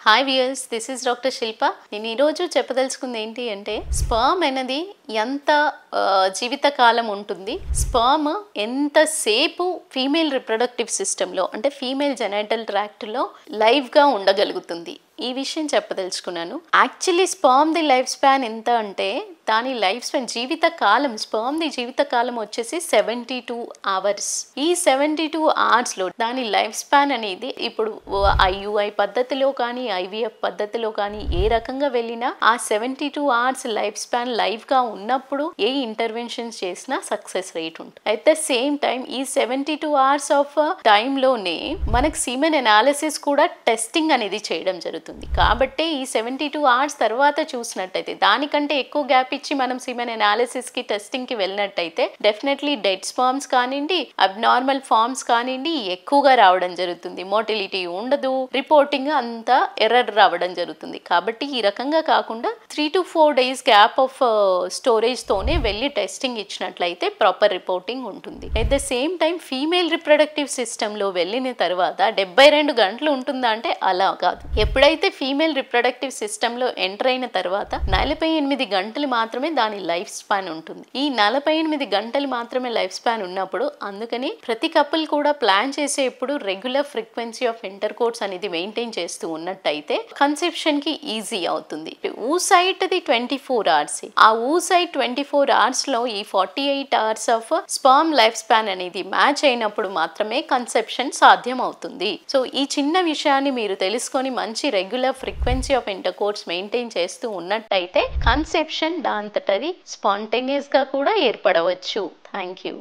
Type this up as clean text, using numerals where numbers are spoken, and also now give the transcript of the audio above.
Hi viewers, this is doctor Shilpa. నేను ఈరోజు చెప్పదలుచుకుంది ఏంటి అంటే స్పర్మ్ అనేది ఎంత జీవితకాలం ఉంటుంది, స్పర్మ్ ఎంతసేపు ఫీమేల్ రిప్రొడక్టివ్ సిస్టంలో అంటే ఫీమేల్ జెనైటల్ ట్రాక్ట్లో లైవ్గా ఉండగలుగుతుంది, ఈ విషయం చెప్పదలుచుకున్నాను. యాక్చువల్లీ స్పర్మ్ది లైఫ్ స్పాన్ ఎంత అంటే దాని లైఫ్ స్పాన్ జీవితకాలం, స్పర్మ్ది జీవితకాలం వచ్చేసి 72 hours. ఈ 72 hours దాని లైఫ్ స్పాన్ అనేది ఇప్పుడు IUI పద్ధతిలో కానీ IVF పద్ధతిలో కానీ ఏ రకంగా వెళ్ళినా ఆ 72 hours లైఫ్ స్పాన్ లైవ్గా ఉన్నప్పుడు ఏ ఇంటర్వెన్షన్స్ చేసినా సక్సెస్ రేట్ ఉంటుంది. అట్ ద సేమ్ టైం ఈ 72 hours ఆఫ్ టైంలోనే మనకు సీమెన్ అనాలిసిస్ కూడా టెస్టింగ్ అనేది చేయడం జరుగుతుంది. కాబట్టి ఈ 72 hours తర్వాత చూసినట్టయితే దానికంటే ఎక్కువ గ్యాప్ ఇచ్చి మనం సీమెన్ అనాలిసిస్ కి టెస్టింగ్ కి వెళ్ళినట్టయితే డెఫినెట్లీ డెడ్ స్పర్మ్స్ కానివ్వండి, అబ్నార్మల్ ఫార్మ్స్ కానివ్వండి ఎక్కువగా రావడం జరుగుతుంది. మోటిలిటీ ఉండదు, రిపోర్టింగ్ అంతా ఎర్రర్ రావడం జరుగుతుంది. కాబట్టి ఈ రకంగా కాకుండా 3 to 4 days gap of storage తోనే వెళ్ళి టెస్టింగ్ ఇచ్చినట్లయితే ప్రాపర్ రిపోర్టింగ్ ఉంటుంది. At the same time female reproductive system లో వెళ్ళిన తర్వాత 72 గంటలు ఉంటుందా అంటే అలా కాదు. ఎప్పుడైతే ఫీమేల్ రిప్రొడక్టివ్ సిస్టమ్ లో ఎంటర్ అయిన తర్వాత 48 గంటలు మాత్రమే దాని లైఫ్ స్పాన్ ఉంటుంది. ఈ 48 గంటలు మాత్రమే లైఫ్ స్పాన్ ఉన్నప్పుడు అందుకని ప్రతి కపుల్ కూడా ప్లాన్ చేసేప్పుడు regular frequency of inter course అనేది మెయింటైన్ చేస్తూ ఉన్నట్టయితే కన్సెప్షన్ కి ఈజీ అవుతుంది. Oocyte the 24 hours. ఆ ఊసైట్ 24 hours లో ఈ 48 hours of sperm life span అనేది మ్యాచ్ అయినప్పుడు మాత్రమే కన్సెప్షన్ సాధ్యం అవుతుంది. సో ఈ చిన్న విషయాన్ని మీరు తెలుసుకొని మంచి regular frequency of inter course maintain చేస్తూ ఉన్నట్టయితే కన్సెప్షన్ దాంతటది స్పాంటేనియస్ గా కూడా ఏర్పడవచ్చు. Thank you.